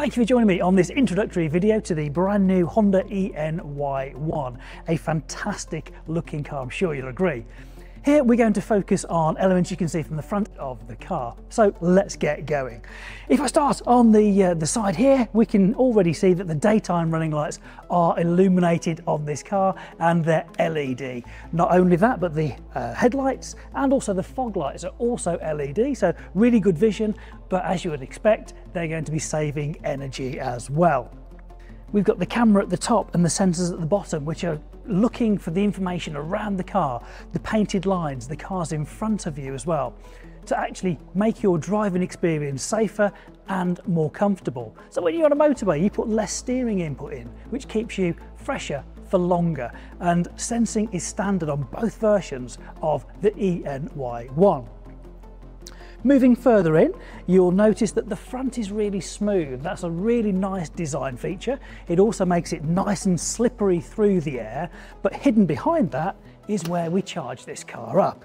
Thank you for joining me on this introductory video to the brand new Honda Ny1, a fantastic looking car, I'm sure you'll agree. Here we're going to focus on elements you can see from the front of the car, so let's get going. If I start on the side here, we can already see that the daytime running lights are illuminated on this car and they're LED. Not only that, but the headlights and also the fog lights are also LED, so really good vision, but as you would expect, they're going to be saving energy as well. We've got the camera at the top and the sensors at the bottom, which are looking for the information around the car, the painted lines, the cars in front of you as well, to actually make your driving experience safer and more comfortable. So when you're on a motorway, you put less steering input in, which keeps you fresher for longer. And sensing is standard on both versions of the Ny1. Moving further in, you'll notice that the front is really smooth. That's a really nice design feature. It also makes it nice and slippery through the air, but hidden behind that is where we charge this car up.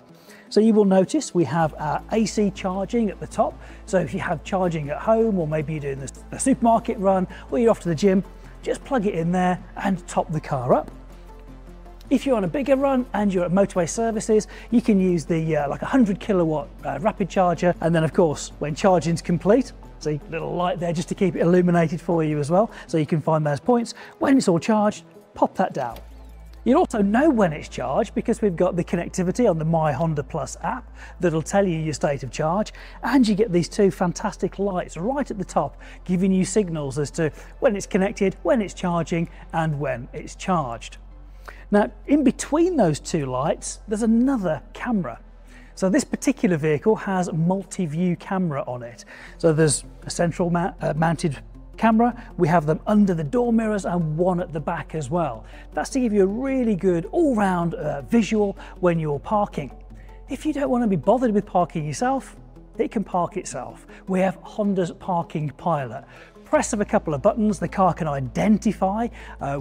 So you will notice we have our AC charging at the top. So if you have charging at home, or maybe you're doing the supermarket run, or you're off to the gym, just plug it in there and top the car up. If you're on a bigger run and you're at motorway services, you can use the like 100 kilowatt rapid charger. And then of course, when charging's complete, see little light there just to keep it illuminated for you as well. So you can find those points. When it's all charged, pop that down. You'll also know when it's charged because we've got the connectivity on the My Honda Plus app that'll tell you your state of charge, and you get these two fantastic lights right at the top giving you signals as to when it's connected, when it's charging, and when it's charged. Now, in between those two lights, there's another camera. So this particular vehicle has multi-view camera on it. So there's a central mounted camera. We have them under the door mirrors and one at the back as well. That's to give you a really good all-round visual when you're parking. If you don't want to be bothered with parking yourself, it can park itself. We have Honda's Parking Pilot. Press of a couple of buttons, the car can identify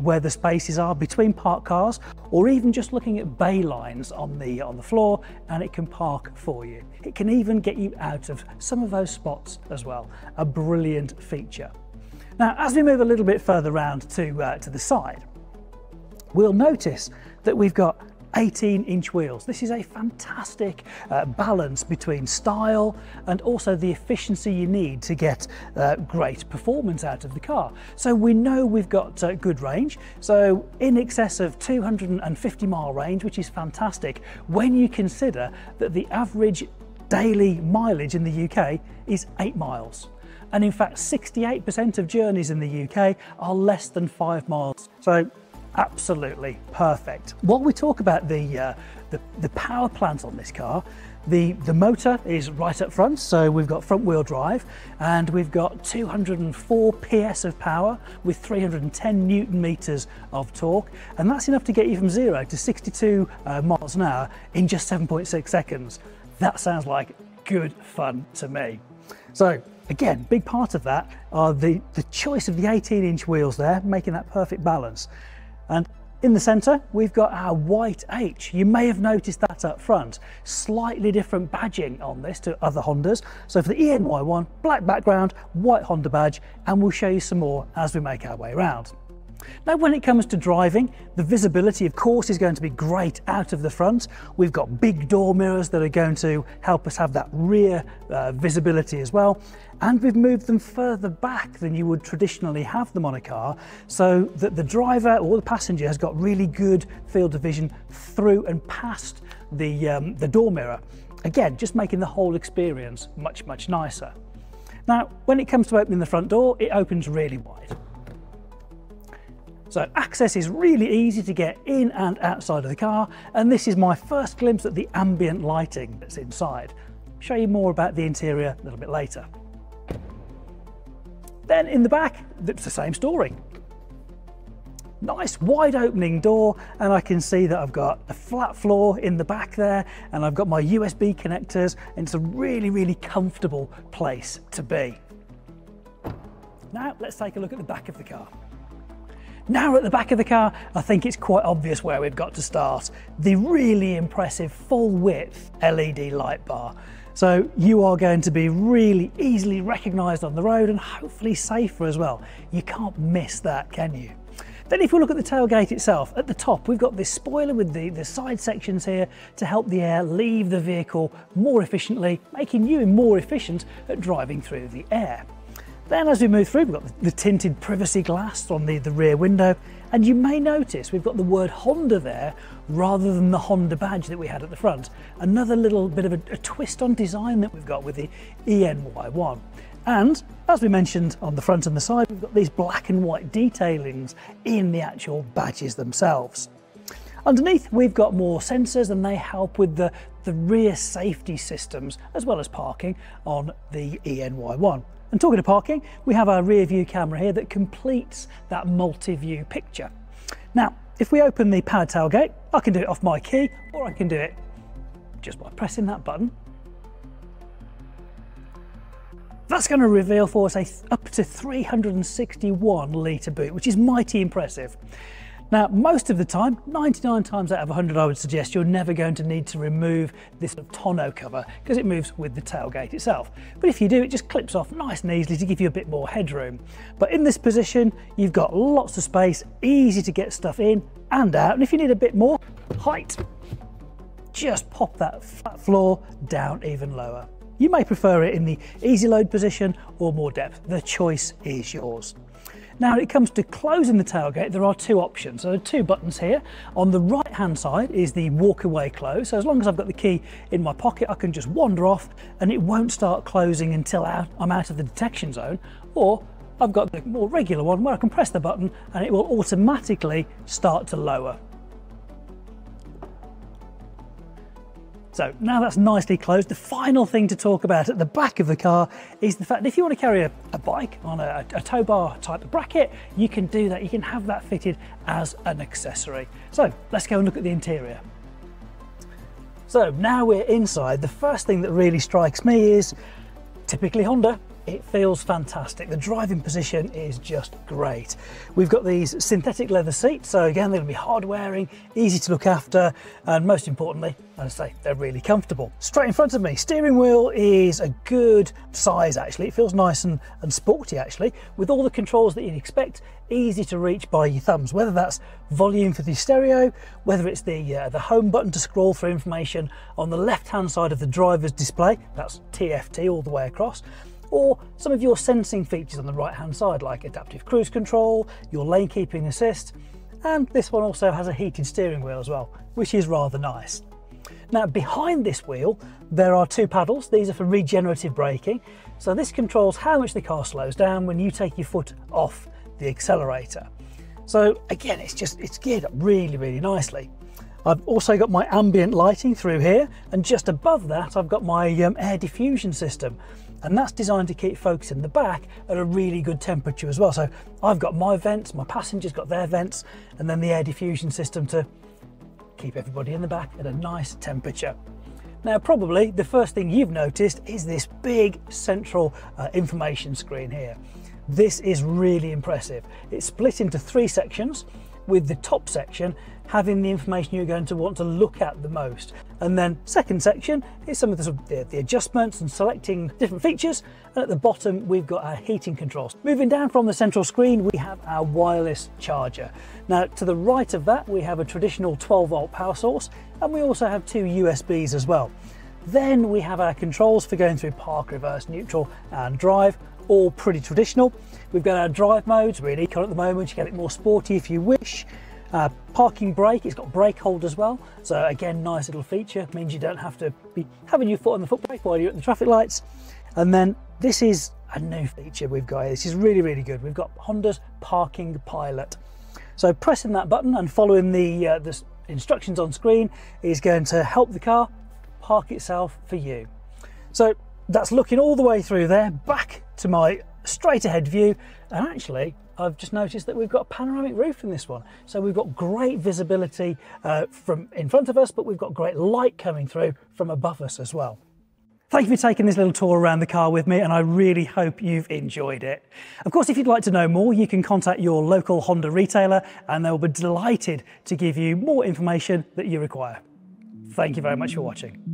where the spaces are between parked cars, or even just looking at bay lines on the floor, and it can park for you. It can even get you out of some of those spots as well. A brilliant feature. Now, as we move a little bit further around to the side, we'll notice that we've got 18-inch wheels. This is a fantastic balance between style and also the efficiency you need to get great performance out of the car. So we know we've got good range, so in excess of 250 mile range, which is fantastic when you consider that the average daily mileage in the UK is 8 miles. And in fact, 68% of journeys in the UK are less than 5 miles. So absolutely perfect. While we talk about the power plant on this car, the motor is right up front, so we've got front wheel drive and we've got 204 PS of power with 310 Newton meters of torque, and that's enough to get you from 0 to 62 miles an hour in just 7.6 seconds. That sounds like good fun to me. So again, big part of that are the choice of the 18-inch wheels there, making that perfect balance. And in the centre, we've got our white H. You may have noticed that up front. Slightly different badging on this to other Hondas. So for the Ny1, black background, white Honda badge, and we'll show you some more as we make our way around. Now, when it comes to driving, the visibility of course is going to be great out of the front. We've got big door mirrors that are going to help us have that rear visibility as well. And we've moved them further back than you would traditionally have them on a car, so that the driver or the passenger has got really good field of vision through and past the door mirror. Again, just making the whole experience much, much nicer. Now, when it comes to opening the front door, it opens really wide. So access is really easy to get in and outside of the car, and this is my first glimpse at the ambient lighting that's inside. I'll show you more about the interior a little bit later. Then in the back, it's the same story. Nice wide opening door, and I can see that I've got a flat floor in the back there, and I've got my USB connectors, and it's a really comfortable place to be. Now let's take a look at the back of the car. Now at the back of the car, I think it's quite obvious where we've got to start. The really impressive full width LED light bar. So you are going to be really easily recognised on the road, and hopefully safer as well. You can't miss that, can you? Then if we look at the tailgate itself, at the top we've got this spoiler with the side sections here to help the air leave the vehicle more efficiently, making you more efficient at driving through the air. Then as we move through, we've got the tinted privacy glass on the rear window, and you may notice we've got the word Honda there rather than the Honda badge that we had at the front. Another little bit of a twist on design that we've got with the Ny1. And as we mentioned on the front and the side, we've got these black and white detailings in the actual badges themselves. Underneath we've got more sensors, and they help with the rear safety systems as well as parking on the Ny1. And talking of parking, we have our rear view camera here that completes that multi-view picture. Now, if we open the powered tailgate, I can do it off my key, or I can do it just by pressing that button. That's going to reveal for us up to 361 litre boot, which is mighty impressive. Now, most of the time, 99 times out of 100, I would suggest you're never going to need to remove this tonneau cover because it moves with the tailgate itself. But if you do, it just clips off nice and easily to give you a bit more headroom. But in this position, you've got lots of space, easy to get stuff in and out. And if you need a bit more height, just pop that flat floor down even lower. You may prefer it in the easy load position or more depth. The choice is yours. Now, when it comes to closing the tailgate, there are two options. So there are two buttons here. On the right hand side is the walk away close. So as long as I've got the key in my pocket, I can just wander off and it won't start closing until I'm out of the detection zone. Or I've got the more regular one where I can press the button and it will automatically start to lower. So now that's nicely closed, the final thing to talk about at the back of the car is the fact that if you want to carry a bike on a tow bar type of bracket, you can do that. You can have that fitted as an accessory. So let's go and look at the interior. So now we're inside. The first thing that really strikes me is typically Honda. It feels fantastic. The driving position is just great. We've got these synthetic leather seats, so again they're going to be hard wearing, easy to look after, and most importantly, as I say, they're really comfortable. Straight in front of me, steering wheel is a good size actually. It feels nice and sporty actually, with all the controls that you'd expect, easy to reach by your thumbs, whether that's volume for the stereo, whether it's the home button to scroll through information on the left hand side of the driver's display, that's TFT all the way across, or some of your sensing features on the right hand side like adaptive cruise control, your lane keeping assist, and this one also has a heated steering wheel as well, which is rather nice. Now behind this wheel there are two paddles. These are for regenerative braking, so this controls how much the car slows down when you take your foot off the accelerator. So again, it's geared up really nicely. I've also got my ambient lighting through here, and just above that I've got my air diffusion system, and that's designed to keep folks in the back at a really good temperature as well. So I've got my vents, my passengers got their vents, and then the air diffusion system to keep everybody in the back at a nice temperature. Now probably the first thing you've noticed is this big central information screen here. This is really impressive. It's split into three sections, with the top section having the information you're going to want to look at the most. And then second section is some of the adjustments and selecting different features. And at the bottom, we've got our heating controls. Moving down from the central screen, we have our wireless charger. Now, to the right of that, we have a traditional 12-volt power source, and we also have two USBs as well. Then we have our controls for going through park, reverse, neutral, and drive, all pretty traditional. We've got our drive modes, we're in Econ at the moment, you get it more sporty if you wish. Parking brake, it's got brake hold as well, so again, nice little feature, means you don't have to be having your foot on the foot brake while you're at the traffic lights. And then this is a new feature we've got here. This is really good. We've got Honda's parking pilot. So pressing that button and following the instructions on screen is going to help the car park itself for you. So that's looking all the way through there, back to my straight ahead view, and actually I've just noticed that we've got a panoramic roof in this one. So we've got great visibility from in front of us, but we've got great light coming through from above us as well. Thank you for taking this little tour around the car with me, and I really hope you've enjoyed it. Of course, if you'd like to know more, you can contact your local Honda retailer and they'll be delighted to give you more information that you require. Thank you very much for watching.